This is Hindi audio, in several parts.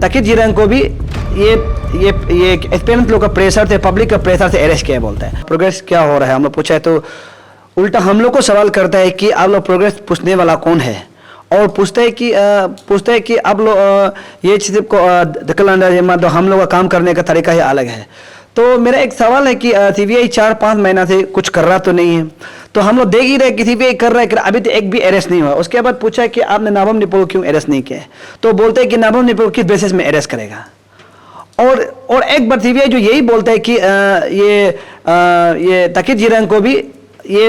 तकित जीरंग को भी ये एस्पिरेंट लोग का प्रेशर से, पब्लिक का प्रेशर से अरेस्ट किया बोलता है। प्रोग्रेस क्या हो रहा है हम लोग पूछा है तो उल्टा हम लोग को सवाल करता है कि आप लोग प्रोग्रेस पूछने वाला कौन है, और पूछते हैं कि आप लोग ये चीज़ को दखल अंदाजी मतलब हम लोग का काम करने का तरीका ही अलग है। तो मेरा एक सवाल है कि सीबीआई 4-5 महीना से कुछ कर रहा तो नहीं है, तो हम लोग देख ही रहे कि सीबीआई कर रहा है कि अभी तो एक भी अरेस्ट नहीं हुआ। उसके बाद पूछा कि आपने नाबम निपोल को क्यों अरेस्ट नहीं किया है, तो बोलते हैं कि नाबम निपोल किस बेसिस में अरेस्ट करेगा। और एक बार सीबीआई जो यही बोलता है कि ये तकित जीरंग को भी ये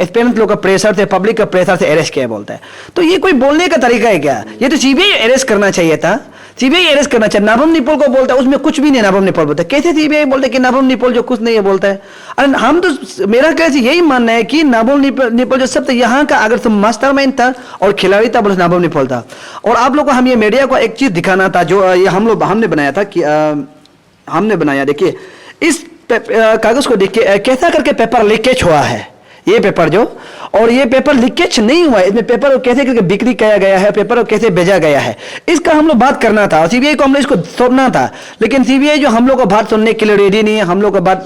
एस्पिरेंट लोग का प्रेशर से, पब्लिक का प्रेशर से अरेस्ट किया बोलता है। तो ये कोई बोलने का तरीका है क्या? ये तो सीबीआई अरेस्ट करना चाहिए था, सीबीआई अरेस्ट करना चाहिए। नाबम निपोल को बोलता है उसमें कुछ भी नहीं, नाबम निपोल बोलता है। कैसे सीबीआई बोलता है कि नाबम निपोल जो कुछ नहीं है बोलता है? अरे हम तो, मेरा कैसे यही मानना है कि नाबम निपोल जो सब तो यहाँ का अगर तुम मास्टरमाइंड था और खिलाड़ी था, बोले नाबम निपोल था। और आप लोग को हम ये मीडिया को एक चीज दिखाना था जो ये हमने बनाया था कि हमने बनाया, देखिए इस कागज को देखिए कैसा करके पेपर लीकेज हुआ है। ये पेपर जो, और ये पेपर लीकेज नहीं हुआ है, इसमें पेपर को कैसे करके बिक्री किया गया है, पेपर को कैसे भेजा गया है, इसका हम लोग बात करना था। सीबीआई को हम लोग इसको सुनना था, लेकिन सीबीआई जो हम लोग को बात सुनने के लिए रेडी नहीं है, हम लोग को बात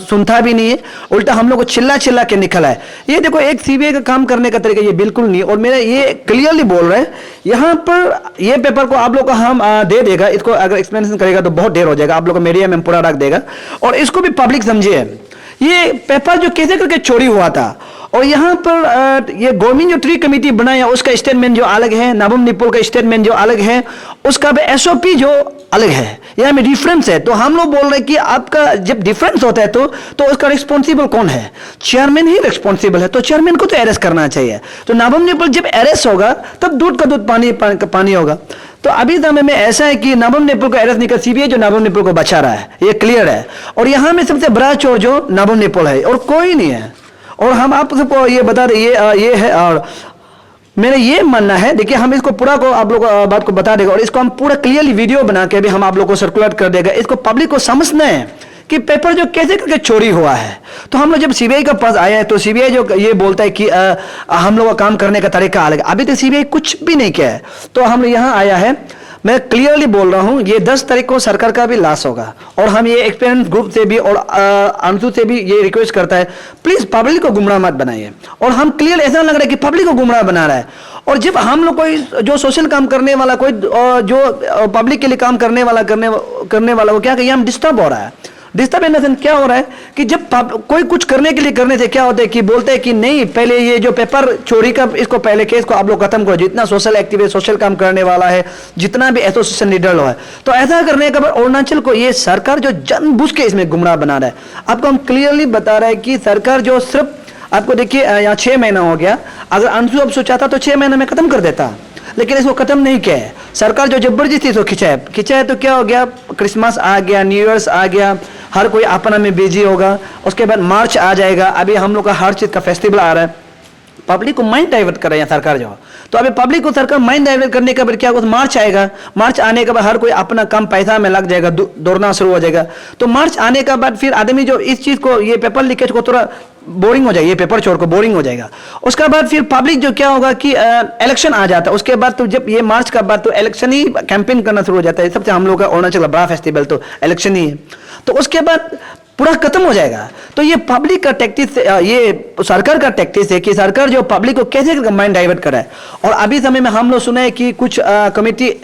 सुनता भी नहीं है, उल्टा हम लोग को चिल्ला के निकला है। ये देखो एक सीबीआई का काम करने का तरीका ये बिल्कुल नहीं। और मेरा ये क्लियरली बोल रहे हैं यहाँ पर, ये पेपर को आप लोग को हम दे देगा, इसको अगर एक्सप्लेनेशन करेगा तो बहुत देर हो जाएगा, आप लोग को मीडिया में पूरा रख देगा और इसको भी पब्लिक समझे। ये पेपर जो कैसे करके चोरी हुआ था, और यहाँ पर ये गवर्नमेंट जो ट्री कमेटी बनाया उसका स्टेटमेंट जो अलग है, नाबम निपोल का स्टेटमेंट जो अलग है, उसका भी एसओपी जो अलग है, यहाँ में डिफरेंस है। तो हम लोग बोल रहे हैं कि आपका जब डिफरेंस होता है तो उसका रिस्पॉन्सिबल कौन है? चेयरमैन ही रिस्पॉन्सिबल है, तो चेयरमैन को तो अरेस्ट करना चाहिए। तो नाबम निपोल जब अरेस्ट होगा तब दूध का दूध पानी होगा। तो अभी समय में ऐसा है कि नाबम निपोल को अरेस्ट नहीं कर, सीबीआई जो नाबम निपोल को बचा रहा है, ये क्लियर है। और यहाँ में सबसे बड़ा चोर जो नाबम निपोल है और कोई नहीं है। और हम आप सबको ये बता रहे ये है, और मेरा ये मानना है, देखिए हम इसको पूरा को आप लोग बात को बता देगा और इसको हम पूरा क्लियरली वीडियो बना के भी हम आप लोग को सर्कुलेट कर देगा। इसको पब्लिक को समझना है कि पेपर जो कैसे करके चोरी हुआ है। तो हम लोग जब सीबीआई का पास आया है तो सीबीआई जो ये बोलता है कि हम लोग का काम करने का तरीका अलग है, अभी तक सीबीआई कुछ भी नहीं किया है। तो हम लोग यहाँ आया है, मैं क्लियरली बोल रहा हूँ, ये 10 तारीख को सरकार का भी लॉस होगा। और हम ये एक्सपीरियंस ग्रुप से भी और अंशु से भी ये रिक्वेस्ट करता है, प्लीज पब्लिक को गुमराह मत बनाइए। और हम क्लियर ऐसा लग रहा है कि पब्लिक को गुमराह बना रहा है। और जब हम लोग कोई जो सोशल काम करने वाला, कोई जो पब्लिक के लिए काम करने वाला वो क्या कहिए, हम डिस्टर्ब हो रहा है। डिस्टर्ब इन क्या हो रहा है कि जब कोई कुछ करने के लिए करने से क्या होता है कि बोलते हैं कि नहीं, पहले ये जो पेपर चोरी का इसको पहले केस को आप लोग खत्म करो, जितना सोशल एक्टिविस्ट, सोशल काम करने वाला है, जितना भी एसोसिएशन लीडर है। तो ऐसा करने के बाद अरुणाचल को ये सरकार जो जानबूझ के इसमें गुमराह बना रहा है। आपको हम क्लियरली बता रहे हैं कि सरकार जो सिर्फ, आपको देखिए यहाँ 6 महीना हो गया, अगर अंशु अब सोचा था तो 6 महीने में खत्म कर देता, लेकिन इसको खत्म नहीं किया है। सरकार जो जबरदस्ती इसको खिंचा है तो क्या हो गया, क्रिसमस आ गया, न्यू ईयर्स आ गया, हर कोई अपना में बिजी होगा। उसके बाद मार्च आ जाएगा, अभी हम लोग का हर चीज का फेस्टिवल आ रहा है, पब्लिक को माइंड डाइवर्ट कर रहे हैं सरकार जो। तो अभी पब्लिक को सरकार माइंड डाइवर्ट करने के बाद क्या होगा, मार्च आएगा, मार्च आने के बाद हर कोई अपना कम पैसा में लग जाएगा, दौड़ना शुरू हो जाएगा। तो मार्च आने के बाद फिर आदमी जो इस चीज को, ये पेपर लीकेज को थोड़ा बोरिंग हो जाएगा, ये पेपर चोर को बोरिंग हो जाएगा। उसके बाद फिर पब्लिक जो क्या होगा कि इलेक्शन आ जाता है, उसके बाद तो जब ये मार्च का बाद तो इलेक्शन ही कैंपेन करना शुरू हो जाता है। सबसे हम लोग का अरुणाचल का बड़ा फेस्टिवल तो इलेक्शन ही है। तो उसके बाद पूरा खत्म हो जाएगा। तो ये पब्लिक का टैक्टिस, ये सरकार का टैक्टिस है कि सरकार जो पब्लिक को कैसे माइंड डाइवर्ट कर रहा है। और अभी समय में हम लोग सुना है कि कुछ कमेटी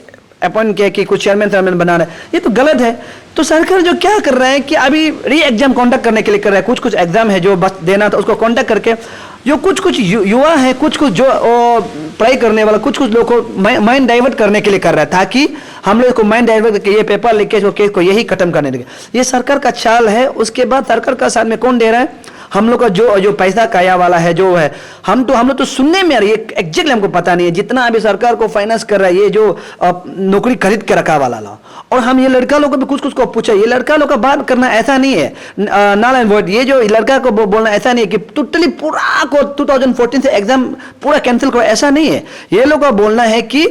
अपॉइंट किया कि कुछ चेयरमैन बना रहे हैं, ये तो गलत है। तो सरकार जो क्या कर रहा है कि अभी री एग्जाम कॉन्डक्ट करने के लिए कर रहा है, कुछ एग्जाम है जो बस देना था उसको कॉन्डक्ट करके, जो कुछ युवा है, कुछ जो पढ़ाई करने वाला, कुछ लोग को माइंड डाइवर्ट करने के लिए कर रहा है, ताकि हम लोग को माइंड डाइवर्ट करके ये पेपर लीकेज को केस को यही खत्म करने देंगे। ये सरकार का चाल है। उसके बाद सरकार का साथ में कौन दे रहा है, हम लोग का जो पैसा काया वाला है जो है, हम लोग तो सुनने में आ रही है, एग्जैक्टली हमको पता नहीं है जितना अभी सरकार को फाइनेंस कर रहा है ये जो नौकरी खरीद के रखा वाला ला। और हम ये लड़का लोग को भी कुछ को पूछा, ये लड़का लोग का बात करना ऐसा नहीं है नारायण वोट, ये जो लड़का को बोलना ऐसा नहीं है कि टोटली पूरा को 2014 से एग्जाम पूरा कैंसिल करो, ऐसा नहीं है। ये लोग का बोलना है कि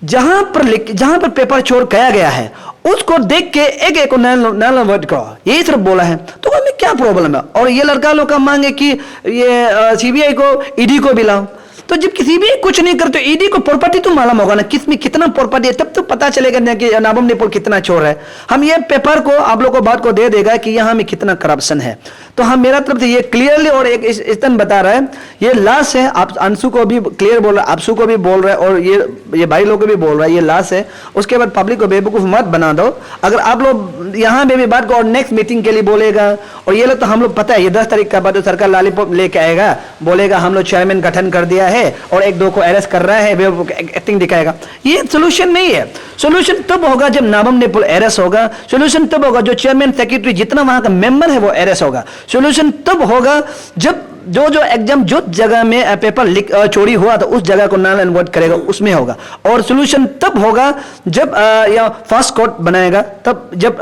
जहां पर पेपर चोर किया गया है उसको देख के एक को नारायण वोट करो, यही सिर्फ बोला है। तो हमें क्या प्रॉब्लम है। और ये लड़का लोग का मांग है कि ये सीबीआई को, ईडी को भी लाओ। तो जब किसी भी कुछ नहीं करते, ईडी को प्रॉपर्टी तो मालूम होगा ना, किसमें कितना प्रॉपर्टी है, तब तो पता चलेगा ना कि नाबम निपोल कितना चोर है। हम ये पेपर को आप लोगों को बात को दे देगा कि यहाँ में कितना करप्शन है। तो हम मेरा तरफ से ये क्लियरली और एक इस्तन बता रहा है, ये लाश है। आप अंशु को भी क्लियर बोल रहा है, आपसू को भी बोल रहा है, और ये भाई लोग को भी बोल रहा है, ये लाश है। उसके बाद पब्लिक को बेवकूफ मत बना दो। अगर आप लोग यहाँ पे भी बात को और नेक्स्ट मीटिंग के लिए बोलेगा, और ये लोग तो हम लोग पता है ये 10 तारीख का बाद सरकार लॉलीपॉप लेके आएगा, बोलेगा हम लोग चेयरमैन गठन कर दिया है और 1-2 को अरेस्ट कर रहा है, एक्टिंग दिखाएगा। ये सोल्यूशन नहीं है। सोल्यूशन तब होगा जब नाबम निपोल अरेस्ट होगा। सोल्यूशन तब होगा जो चेयरमैन सेक्रेटरी जितना वहां का मेंबर है वो अरेस्ट होगा। सोल्यूशन तब होगा जब जो एग्जाम जो जगह में पेपर चोरी हुआ तो उस जगह को नल एंड वोइड करेगा, उसमें होगा। और सोल्यूशन तब होगा जब या फास्ट कोर्ट बनाएगा, तब जब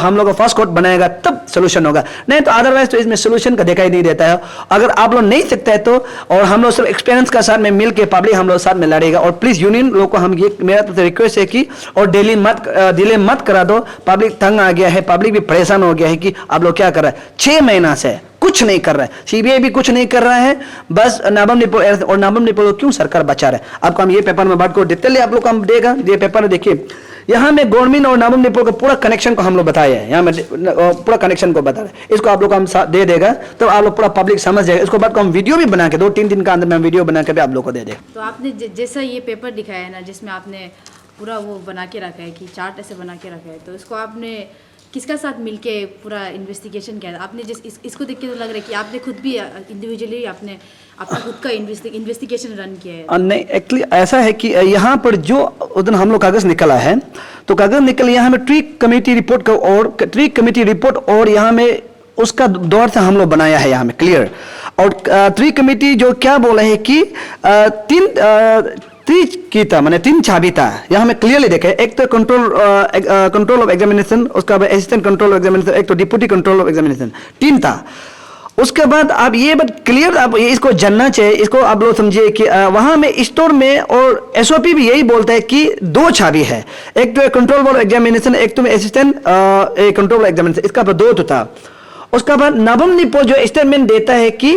हम लोग फास्ट कोर्ट बनाएगा तब सोल्यूशन होगा। नहीं तो अदरवाइज तो इसमें सोल्यूशन का दिखाई नहीं देता है। अगर आप लोग नहीं सकते हैं तो, और हम लोग सब एक्सपीरियंस का साथ में मिल के पब्लिक हम लोग साथ में लड़ेगा। और प्लीज यूनियन लोग को हम ये मेरा तो रिक्वेस्ट है कि और डिले मत करा दो। पब्लिक तंग आ गया है, पब्लिक भी परेशान हो गया है कि आप लोग क्या कर रहे हैं। 6 महीना से कुछ नहीं कर रहा है, सीबीआई भी कुछ नहीं कर रहा है, बस नाबम निपोल। और नाबम निपोल को क्यों सरकार बचा रहा है? आपको हम ये पेपर में बात को डिटेल आप लोग को हम देगा। ये पेपर देखिए, यहाँ में गवर्नमेंट और नाबम निपोल का पूरा कनेक्शन को हम लोग बताया है। यहाँ में पूरा कनेक्शन को बता रहे हैं। इसको आप लोग को हम दे देगा तो आप लोग पूरा पब्लिक समझ जाएगा। इसको बाद को हम वीडियो भी बना के 2-3 दिन का अंदर में हम वीडियो बना के भी आप लोग को दे दें। तो आपने जैसा ये पेपर दिखाया है ना, जिसमें आपने पूरा वो बना के रखा है कि चार्ट ऐसे बना के रखा है, तो इसको आपने किसका साथ मिलके पूरा इन्वेस्टिगेशन किया? आपने इसको देख के तो लग रहा है कि आपने खुद भी इंडिविजुअली आपने अपना खुद का इन्वेस्टिगेशन रन किया है। नहीं, एक्चुअली ऐसा है कि यहाँ पर जो उधर हम लोग कागज निकला है, तो कागज निकल यहाँ में ट्री कमेटी रिपोर्ट और यहाँ में उसका दौर से हम लोग बनाया है यहाँ में क्लियर। और ट्री कमेटी जो क्या बोला है कि 3 की था, मैंने 3 चाबी था। यहाँ में क्लियरली देखे, एक तो कंट्रोल ऑफ एग्जामिनेशन, उसका बाद असिस्टेंट कंट्रोल ऑफ एग्जामिनेशन, एक तो डिप्टी कंट्रोल ऑफ एग्जामिनेशन, 3 था। उसके बाद आप ये बात क्लियर आप इसको जानना चाहिए, इसको आप लोग समझिए कि वहाँ में स्टोर में और एसओपी भी यही बोलता है कि 2 चाबी है, एक तो कंट्रोल ऑफ एग्जामिनेशन, एक तो असिस्टेंट कंट्रोल ऑफ एग्जामिनेशन, इसका 2 तो था। उसका बाद नाबम निपोल जो स्टेटमेंट देता है कि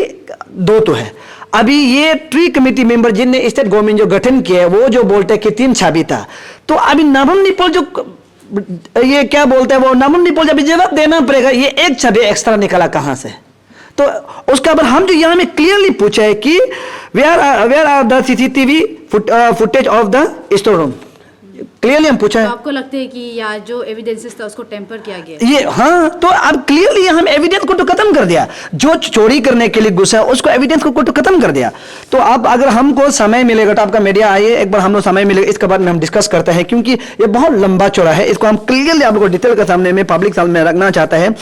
2 तो है। अभी ये ट्री कमेटी मेंबर जिनने स्टेट गवर्नमेंट जो गठन किया है वो जो बोलते हैं कि 3 चाबी था। तो अभी नाबम निपोल जो ये क्या बोलते हैं, वो नाबम निपोल जब जवाब देना पड़ेगा ये 1 चाबी एक्स्ट्रा निकला कहां से। तो उसका बाद हम जो यहाँ में क्लियरली पूछा है कि where are the CCTV footage of the store room, clearly हम पूछा है। तो आपको लगता है कि या जो एविडेंसेस था उसको टेम्पर किया गया ये? हाँ, तो अब क्लियरली हम एविडेंस को तो खत्म कर दिया। जो चोरी करने के लिए घुसा उसको एविडेंस को तो खत्म कर दिया। तो अब अगर हमको समय मिलेगा तो आपका मीडिया आइए, एक बार हम लोग समय मिलेगा इसके बाद में हम डिस्कस करते हैं, क्योंकि ये बहुत लंबा चौड़ा है। इसको हम क्लियरली आपको डिटेल के सामने में पब्लिक सामने रखना चाहता है।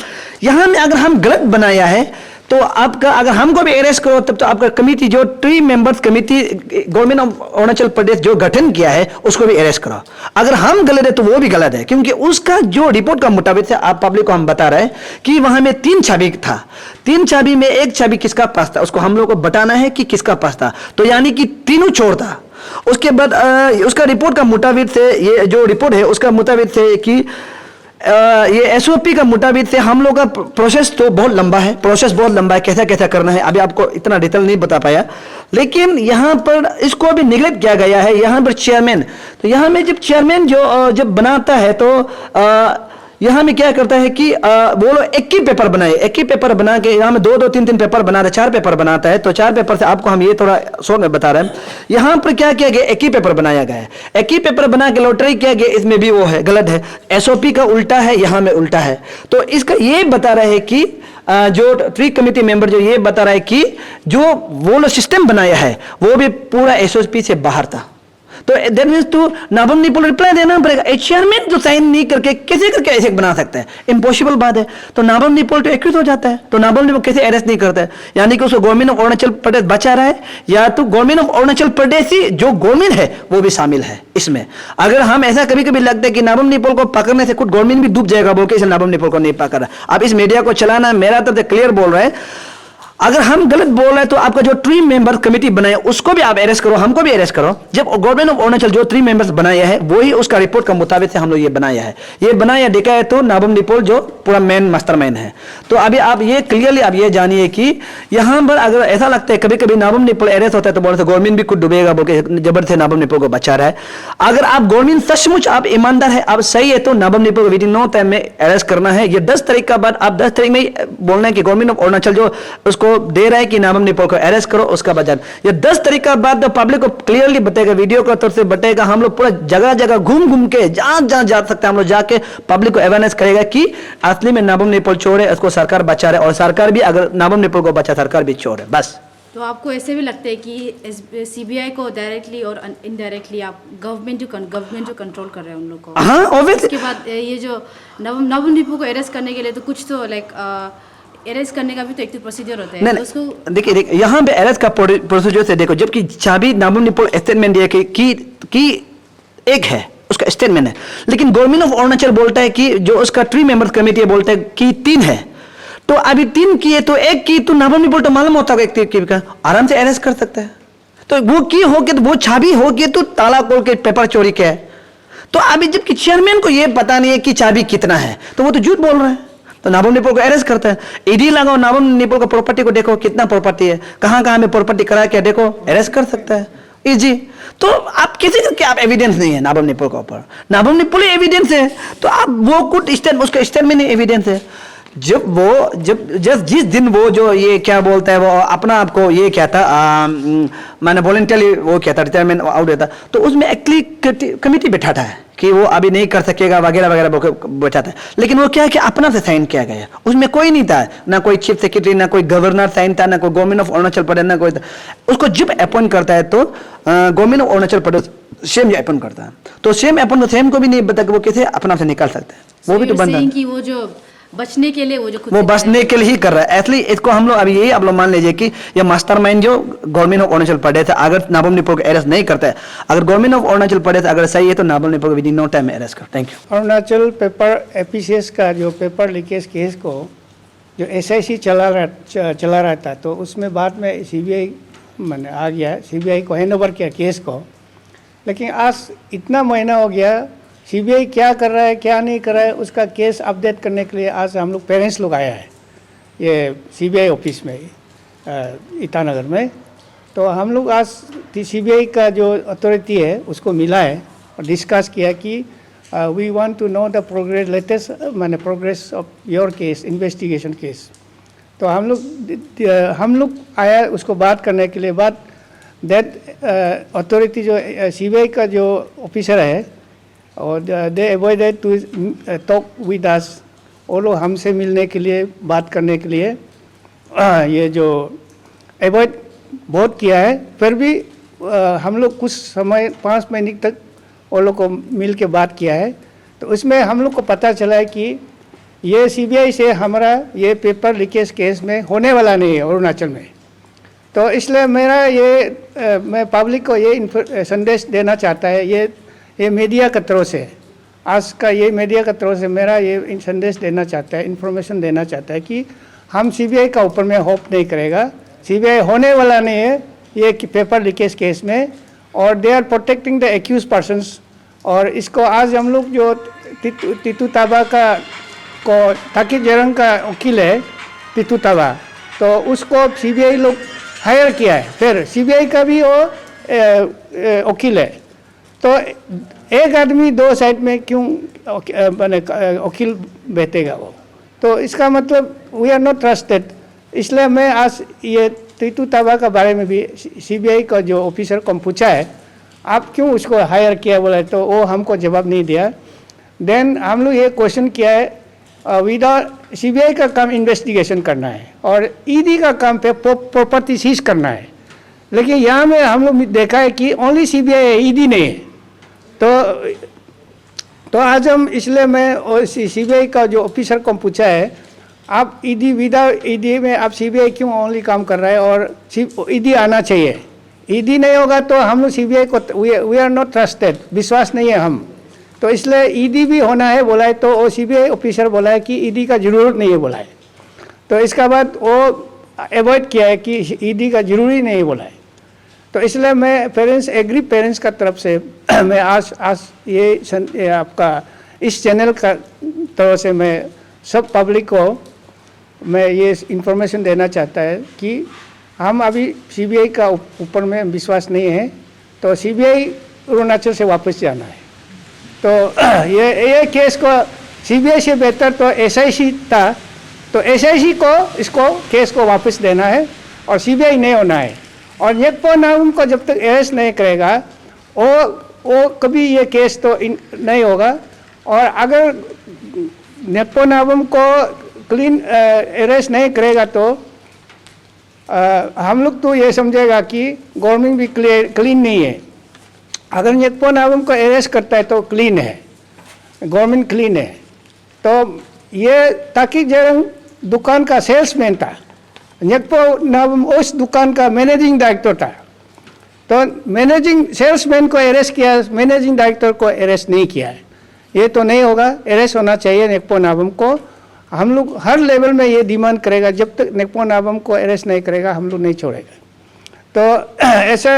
यहाँ में अगर हम गलत बनाया है तो आपका, अगर हमको भी अरेस्ट करो तब तो आपका कमेटी जो 3 members committee government of Arunachal Pradesh जो गठन किया है उसको भी अरेस्ट करो। अगर हम गलत है तो वो भी गलत है, क्योंकि उसका जो रिपोर्ट का मुताबिक से आप पब्लिक को हम बता रहे हैं कि वहां में 3 चाबी था। 3 चाबी में 1 चाबी किसका पास था, उसको हम लोग को बताना है कि किसका पास था। तो यानी कि तीनों चोर था। उसके बाद उसका रिपोर्ट का मुताबिक से, ये जो रिपोर्ट है उसका मुताबिक से कि ये एसओपी का मुताबिक से हम लोग का प्रोसेस तो बहुत लंबा है, कैसा कैसा करना है अभी आपको इतना डिटेल नहीं बता पाया। लेकिन यहाँ पर इसको भी निगलेक्ट किया गया है। यहाँ पर चेयरमैन, तो यहाँ में जब चेयरमैन जो जब बनाता है तो यहाँ में क्या करता है कि वो लोग 1 ही पेपर बनाए, 1 ही पेपर बना के यहाँ में 2-3 पेपर बनाता है, 4 पेपर बनाता है। तो 4 पेपर से आपको हम ये थोड़ा शॉर्ट में बता रहे हैं। यहाँ पर क्या किया गया, 1 ही पेपर बनाया गया है, 1 ही पेपर बना के लॉटरी किया गया। इसमें भी वो है गलत है, एसओपी का उल्टा है, यहाँ में उल्टा है। तो इसका ये बता रहे हैं कि जो ट्री कमेटी मेंबर जो ये बता रहा है कि जो वो लोग सिस्टम बनाया है वो भी पूरा एसओपी से बाहर था। तो that means to Nabam Nipol reply देना पड़ेगा। चेयरमैन जो साइन नहीं करके कैसे करके ऐसे बना सकता है, इम्पॉसिबल बात है। तो नाबम निपोल तो एक्यूज हो जाता है, तो नाबम निपोल कैसे अरेस्ट नहीं करता है? यानी कि उसको गवर्नमेंट ऑफ अरुणाचल प्रदेश बचा रहा है, या तो गवर्नमेंट ऑफ अरुणाचल प्रदेश ही जो गवर्नमेंट है वो भी शामिल है इसमें। अगर हम ऐसा कभी कभी लगता है कि नाबम निपोल को पकड़ने से खुद गवर्नमेंट भी डूब जाएगा बोल के नाबम निपोल को नहीं पकड़ा। अब इस मीडिया को चलाना मेरा तो क्लियर बोल रहा है। अगर हम गलत बोल रहे हैं तो आपका जो 3 मेंबर कमेटी बनाया उसको भी आप अरेस्ट करो, हमको भी अरेस्ट करो। जब गवर्नमेंट ऑफ अरुणाचल जो 3 मेंबर्स बनाया है वही उसका रिपोर्ट का मुताबिक से हम लोग ये बनाया है, ये बनाया देखा है तो नाबम निपोल जो पूरा मेन मास्टरमाइंड है। तो अभी आप ये क्लियरली आप ये जानिए कि यहाँ पर अगर ऐसा लगता है कभी कभी नाबम निपोल अरेस्ट होता है तो बोलते गवर्नमेंट भी खुद डूबेगा बोल के जबर से नाबम निपोल को बचा रहा है। अगर आप गवर्नमेंट सचमुच आप ईमानदार है, आप सही है तो नाबम निपोल को विदिन नो टाइम में अरेस्ट करना है। ये 10 तारीख का बाद आप 10 तारीख में बोलना है कि गवर्नमेंट ऑफ अरुणाचल जो उसको दे रहा है कि नाबम निपोल को अरेस्ट करो, उसका बजाय ये 10 तारीख का बाद पब्लिक को क्लियरली बताएगा, वीडियो के तौर से बताएगा। हम लोग पूरा जगह जगह घूम घूम के जहां जहां जा सकते हैं हम लोग जाके पब्लिक को अवेयरनेस करेगा कि असली में नाबम निपोल चोर है, उसको सरकार बचा रहा है और सरकार भी अगर नाबम निपोल को बचा सरकार भी चोर है बस। तो आपको ऐसे भी लगता है कि सीबीआई को डायरेक्टली और इनडायरेक्टली आप गवर्नमेंट जो कंट्रोल कर रहे हैं उन लोग को? हाँ ऑब्वियसली। उसके बाद ये जो नाबम निपोल को अरेस्ट करने के लिए तो कुछ तो लाइक अरेस्ट करने का भी तो एक तो प्रोसीजर होता है। नहीं, तो उसको देखिए यहाँ पे अरेस्ट का प्रोसीजर से देखो, जबकि चाबी नाबम निपोल स्टेटमेंट दिया कि एक है उसका स्टेटमेंट है, लेकिन गवर्नमेंट ऑफ अरुणाचल बोलता है कि जो उसका 3 मेंबर कमेटी बोलता है कि 3 है। तो अभी 3 किए तो 1 की तो नाबम निपोल तो मालूम होता है एक का आराम से अरेस्ट कर सकता है। तो वो की होगी तो वो चाबी होगी तो ताला खोल के पेपर चोरी क्या है। तो अभी जबकि चेयरमैन को ये पता नहीं है कि चाबी कितना है तो वो तो झूठ बोल रहे हैं, तो नाबम निपोल को अरेस्ट करता है। ईडी लगाओ, नाबम निपोल का प्रॉपर्टी को देखो कितना प्रॉपर्टी है, कहां कहां में प्रॉपर्टी करा के देखो, अरेस्ट कर सकता है इजी। तो आप किसी करके आप एविडेंस नहीं है नाबम निपोल के ऊपर, नाबम निपोल एविडेंस है तो आप वो कुछ उसका स्टेटमेंट नहीं एविडेंस है। जब जिस दिन वो जो ये क्या बोलता है वो अपना आपको ये क्या था मैंने वॉलंटियरली वो क्या था रिटायरमेंट आउट देता तो उसमें एक्चुअली कमेटी बैठाता है कि वो अभी नहीं कर सकेगा वगैरह वगैरह बैठाता है, लेकिन वो क्या है कि अपना से साइन किया गया, उसमें कोई नहीं था, ना कोई चीफ सेक्रेटरी, ना कोई गवर्नर साइन था, ना कोई गवर्नमेंट ऑफ अरुणाचल प्रदेश, ना कोई था। उसको जब अपॉइंट करता है तो government of Arunachal Pradesh same appoint करता है, तो सेम अपॉइंट सेम को भी नहीं बता कि वो कैसे अपना से निकाल सकते हैं, वो भी तो बंदा है। वो जो बचने के लिए वो बचने के लिए ही कर रहा है। एटली इसको हम लोग अभी यही आप लोग मान लीजिए कि ये मास्टरमाइंड जो गवर्नमेंट ऑफ अरुणाचल प्रदेश है, अगर नाबम निपोल को अरेस्ट नहीं करता है, अगर गवर्नमेंट ऑफ अरुणाचल प्रदेश अगर सही है तो नाबम निपोल को विदिन नो टाइम में अरेस्ट कर। Thank you. Arunachal paper APCS का जो पेपर लीकेज केस को जो एसआईसी चला रहा था तो उसमें बाद में सीबीआई मैंने आ गया, सीबीआई को हैंड ओवर किया केस को। लेकिन आज इतना महीना हो गया, सीबीआई क्या कर रहा है क्या नहीं कर रहा है उसका केस अपडेट करने के लिए आज हम लोग पेरेंट्स लोग आया है ये सीबीआई ऑफिस में ईटानगर में। तो हम लोग आज सीबीआई का जो अथॉरिटी है उसको मिला है और डिस्कस किया कि we want to know the progress latest मैंने progress of your case investigation case. तो हम लोग आया उसको बात करने के लिए। बात दैट अथॉरिटी जो सीबीआई का जो ऑफिसर है और they avoided to talk with us, वो लोग हमसे मिलने के लिए बात करने के लिए ये जो अवॉइड बहुत किया है। फिर भी हम लोग कुछ समय 5 महीने तक वो लोग को मिल के बात किया है। तो उसमें हम लोग को पता चला है कि ये सीबीआई से हमारा ये पेपर लीकेज केस में होने वाला नहीं है अरुणाचल में। तो इसलिए मेरा ये मैं पब्लिक को ये संदेश देना चाहता है, ये मीडिया के तरफ से आज का ये मीडिया के तरफ से मेरा ये संदेश देना चाहता है, इन्फॉर्मेशन देना चाहता है कि हम सीबीआई का ऊपर में होप नहीं करेगा। सीबीआई होने वाला नहीं है ये पेपर लीकेज केस में, और they are protecting the accuse persons. और इसको आज हम लोग जो तितू ताबा का को ताकि जरंग का वकील है तितू ताबा, तो उसको सीबीआई लोग हायर किया है। फिर सीबीआई का भी वो वकील है। तो एक आदमी 2 साइड में क्यों मैंने वकील बैठेगा वो? तो इसका मतलब वी आर नॉट ट्रस्टेड। इसलिए मैं आज ये तितू ताबा का बारे में भी सीबीआई का जो ऑफिसर को पूछा है आप क्यों उसको हायर किया बोला, तो वो हमको जवाब नहीं दिया। देन हम लोग ये क्वेश्चन किया है विदाउट सीबीआई का काम इन्वेस्टिगेशन करना है और ईडी का काम पे प्रॉपर्टी सीज करना है, लेकिन यहाँ में हम लोग देखा है कि ओनली सीबीआई है, ईडी नहीं है। तो आज हम इसलिए मैं सीबीआई का जो ऑफिसर को पूछा है आप ईडी विदाउट ईडी में आप सीबीआई क्यों ओनली काम कर रहा है, और ईडी आना चाहिए। ईडी नहीं होगा तो हम लोग सीबीआई को वी आर नॉट ट्रस्टेड, विश्वास नहीं है हम। तो इसलिए ईडी भी होना है बोला है, तो वो सीबीआई ऑफिसर बोला है कि ईडी का ज़रूरत नहीं है बोला है। तो इसका बाद वो अवॉइड किया है कि ईडी का ज़रूरी नहीं बोला है। तो इसलिए मैं पेरेंट्स का तरफ से मैं आज ये आपका इस चैनल का तरफ से मैं सब पब्लिक को मैं ये इंफॉर्मेशन देना चाहता है कि हम अभी सीबीआई का ऊपर में विश्वास नहीं है, तो सीबीआई अरुणाचल से वापस जाना है। तो ये केस को सीबीआई से बेहतर तो एसआईसी था, तो एसआईसी को इसको केस को वापस देना है और सीबीआई नहीं होना है। और न्येकपो नावम को जब तक अरेस्ट नहीं करेगा वो कभी ये केस तो नहीं होगा। और अगर न्येकपो नावम को क्लीन अरेस्ट नहीं करेगा तो हम लोग तो ये समझेगा कि गवर्नमेंट भी क्लीन नहीं है। अगर न्येकपो नावम को अरेस्ट करता है तो क्लीन है, गवर्नमेंट क्लीन है। तो ये ताकि जो दुकान का सेल्समैन था, न्येकपो नावम उस दुकान का मैनेजिंग डायरेक्टर था, तो मैनेजिंग सेल्समैन को अरेस्ट किया, मैनेजिंग डायरेक्टर को अरेस्ट नहीं किया है। ये तो नहीं होगा, अरेस्ट होना चाहिए न्येकपो नावम को। हम लोग हर लेवल में ये डिमांड करेगा, जब तक न्येकपो नावम को अरेस्ट नहीं करेगा हम लोग नहीं छोड़ेगा। तो ऐसे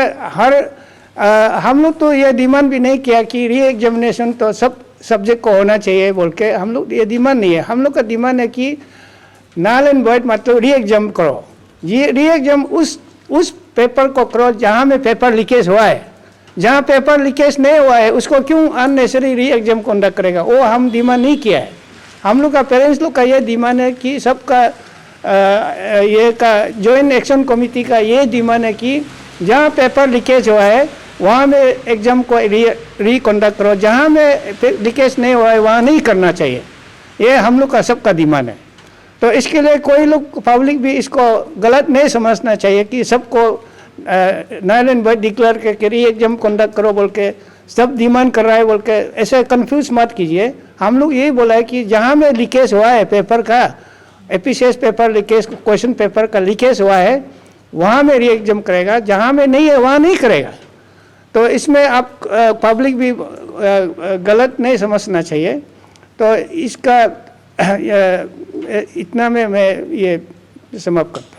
हम लोग तो ये डिमांड भी नहीं किया कि री एग्जामिनेशन तो सब सब्जेक्ट को होना चाहिए बोल के, हम लोग ये डिमांड नहीं है। हम लोग का डिमांड है कि नल एंड वॉइड मतलब री एग्जाम करो। ये री एग्जाम उस पेपर को करो जहाँ में पेपर लीकेज हुआ है। जहाँ पेपर लीकेज नहीं हुआ है उसको क्यों अननेसेसरी री एग्जाम कंडक्ट करेगा, वो हम डिमांड नहीं किया है। हम लोग का पेरेंट्स लोग का ये डिमांड है कि सबका ये का जॉइंट एक्शन कमेटी का ये डिमांड है कि जहाँ पेपर लीकेज हुआ है वहाँ में एग्जाम को री कंडक्ट करो, जहाँ में लीकेज नहीं हुआ है वहाँ नहीं करना चाहिए। ये हम लोग का सबका डिमांड है। तो इसके लिए कोई लोग पब्लिक भी इसको गलत नहीं समझना चाहिए कि सबको नल एंड वॉइड डिक्लेयर करके री एग्जाम कंडक्ट करो बोल के सब डिमांड कर रहा है बोल के ऐसे कंफ्यूज मत कीजिए। हम लोग यही बोला है कि जहाँ में लीकेज हुआ है पेपर का, एपीसीएस पेपर लीकेज, क्वेश्चन पेपर का लीकेज हुआ है वहाँ में री एग्जाम करेगा, जहाँ में नहीं है वहाँ नहीं करेगा। तो इसमें आप पब्लिक भी गलत नहीं समझना चाहिए। तो इसका इतना में मैं ये समाप्त करता हूँ।